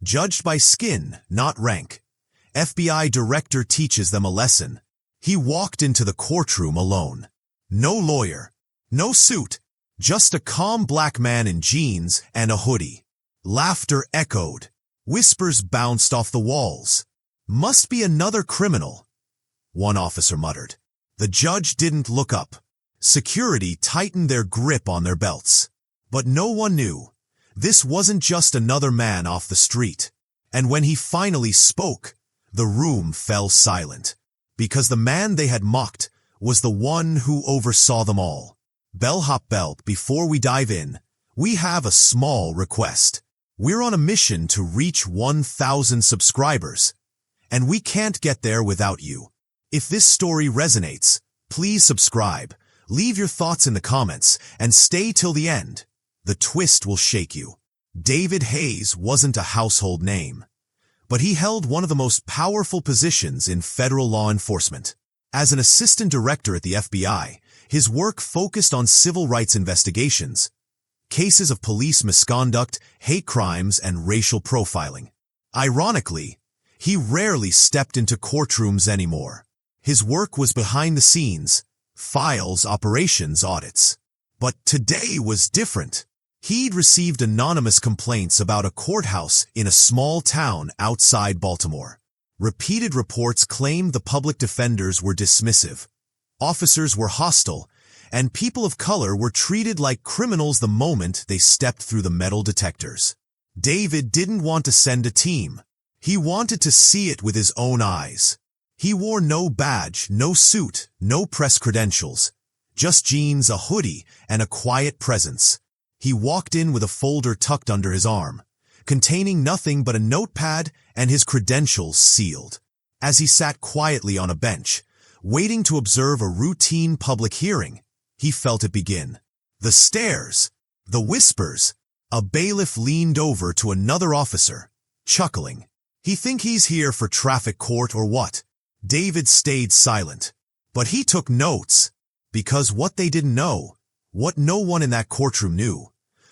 Judged by skin, not rank. FBI director teaches them a lesson. He walked into the courtroom alone. No lawyer, no suit, just a calm black man in jeans and a hoodie. Laughter echoed. Whispers bounced off the walls. "Must be another criminal," one officer muttered. The judge didn't look up. Security tightened their grip on their belts. But no one knew. This wasn't just another man off the street. And when he finally spoke, the room fell silent. Because the man they had mocked was the one who oversaw them all. Bellhop Bell, before we dive in, we have a small request. We're on a mission to reach 1,000 subscribers, and we can't get there without you. If this story resonates, please subscribe, leave your thoughts in the comments, and stay till the end. The twist will shake you. David Hayes wasn't a household name, but he held one of the most powerful positions in federal law enforcement. As an assistant director at the FBI, his work focused on civil rights investigations, cases of police misconduct, hate crimes, and racial profiling. Ironically, he rarely stepped into courtrooms anymore. His work was behind the scenes, files, operations, audits. But today was different. He'd received anonymous complaints about a courthouse in a small town outside Baltimore. Repeated reports claimed the public defenders were dismissive, officers were hostile, and people of color were treated like criminals the moment they stepped through the metal detectors. David didn't want to send a team. He wanted to see it with his own eyes. He wore no badge, no suit, no press credentials, just jeans, a hoodie, and a quiet presence. He walked in with a folder tucked under his arm, containing nothing but a notepad and his credentials sealed. As he sat quietly on a bench, waiting to observe a routine public hearing, he felt it begin. The stares, the whispers. A bailiff leaned over to another officer, chuckling. "He think he's here for traffic court or what?" David stayed silent. But he took notes, because what they didn't know, what no one in that courtroom knew,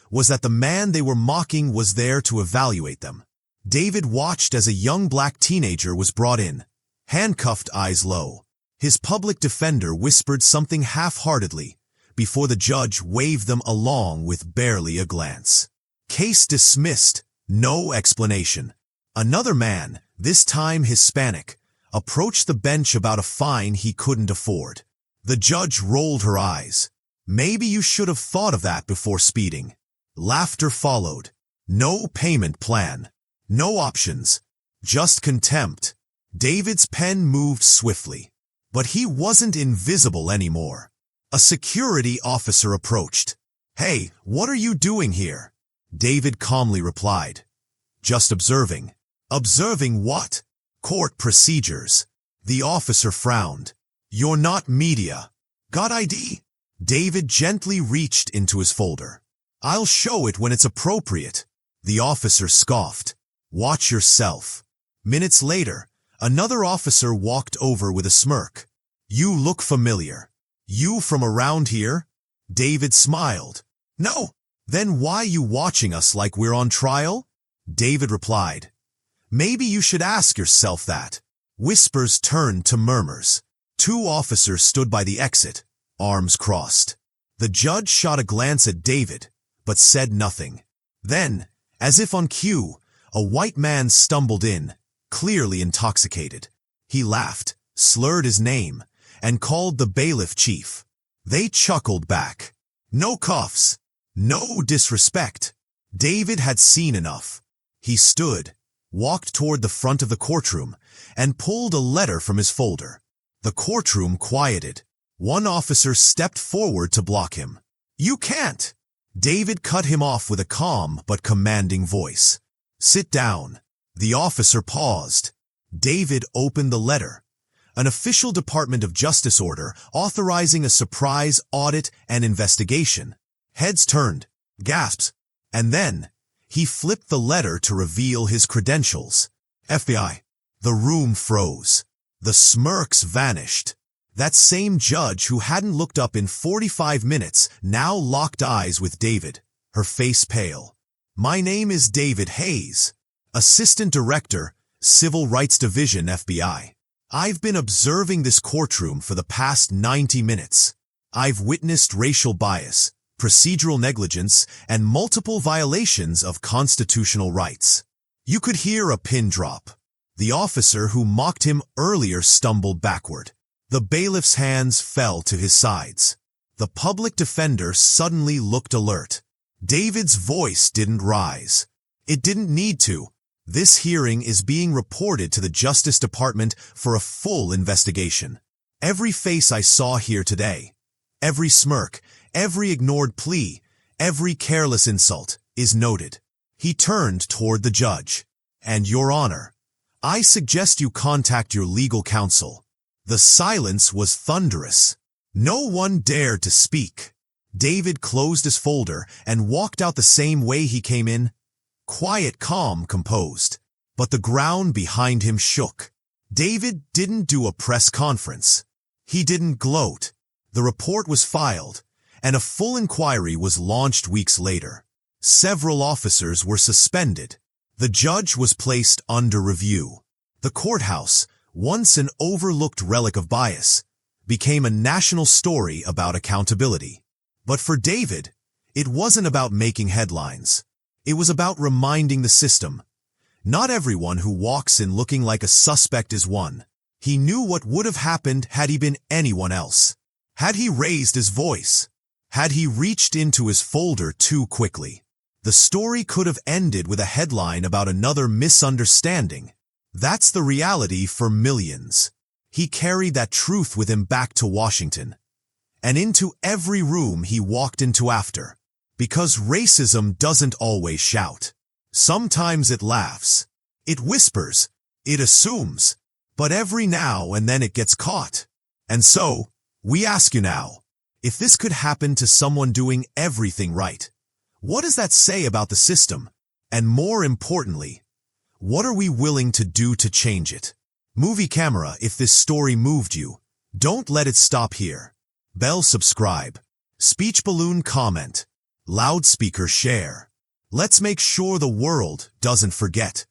was that the man they were mocking was there to evaluate them. David watched as a young black teenager was brought in, handcuffed, eyes low. His public defender whispered something half-heartedly before the judge waved them along with barely a glance. Case dismissed, no explanation. Another man, this time Hispanic, approached the bench about a fine he couldn't afford. The judge rolled her eyes. "Maybe you should have thought of that before speeding." Laughter followed. No payment plan. No options. Just contempt. David's pen moved swiftly. But he wasn't invisible anymore. A security officer approached. "Hey, what are you doing here?" David calmly replied. "Just observing." "Observing what?" "Court procedures." The officer frowned. "You're not media. Got ID?" David gently reached into his folder. "I'll show it when it's appropriate." The officer scoffed. "Watch yourself." Minutes later, another officer walked over with a smirk. "You look familiar. You from around here?" David smiled. "No." "Then why you watching us like we're on trial?" David replied. "Maybe you should ask yourself that." Whispers turned to murmurs. Two officers stood by the exit, arms crossed. The judge shot a glance at David, but said nothing. Then, as if on cue, a white man stumbled in, clearly intoxicated. He laughed, slurred his name, and called the bailiff chief. They chuckled back. No cuffs, no disrespect. David had seen enough. He stood, walked toward the front of the courtroom, and pulled a letter from his folder. The courtroom quieted. One officer stepped forward to block him. "You can't!" David cut him off with a calm but commanding voice. "Sit down." The officer paused. David opened the letter. An official Department of Justice order authorizing a surprise audit and investigation. Heads turned, gasps, and then he flipped the letter to reveal his credentials. FBI. The room froze. The smirks vanished. That same judge who hadn't looked up in 45 minutes now locked eyes with David, her face pale. "My name is David Hayes. Assistant Director, Civil Rights Division, FBI. I've been observing this courtroom for the past 90 minutes. I've witnessed racial bias, procedural negligence, and multiple violations of constitutional rights. You could hear a pin drop. The officer who mocked him earlier stumbled backward. The bailiff's hands fell to his sides. The public defender suddenly looked alert. David's voice didn't rise. It didn't need to. This hearing is being reported to the Justice Department for a full investigation. Every face I saw here today, every smirk, every ignored plea, every careless insult is noted. He turned toward the judge. And, Your Honor, I suggest you contact your legal counsel. The silence was thunderous. No one dared to speak. David closed his folder and walked out the same way he came in. Quiet, calm, composed. But the ground behind him shook. David didn't do a press conference. He didn't gloat. The report was filed, and a full inquiry was launched weeks later. Several officers were suspended. The judge was placed under review. The courthouse, once an overlooked relic of bias, became a national story about accountability. But for David, it wasn't about making headlines. It was about reminding the system. Not everyone who walks in looking like a suspect is one. He knew what would have happened had he been anyone else. Had he raised his voice? Had he reached into his folder too quickly? The story could have ended with a headline about another misunderstanding. That's the reality for millions. He carried that truth with him back to Washington, and into every room he walked into after. Because racism doesn't always shout. Sometimes it laughs. It whispers. It assumes. But every now and then it gets caught. And so, we ask you now, if this could happen to someone doing everything right, what does that say about the system? And more importantly, what are we willing to do to change it? Movie camera, if this story moved you, don't let it stop here. Bell subscribe. Speech balloon comment. Loudspeaker share. Let's make sure the world doesn't forget.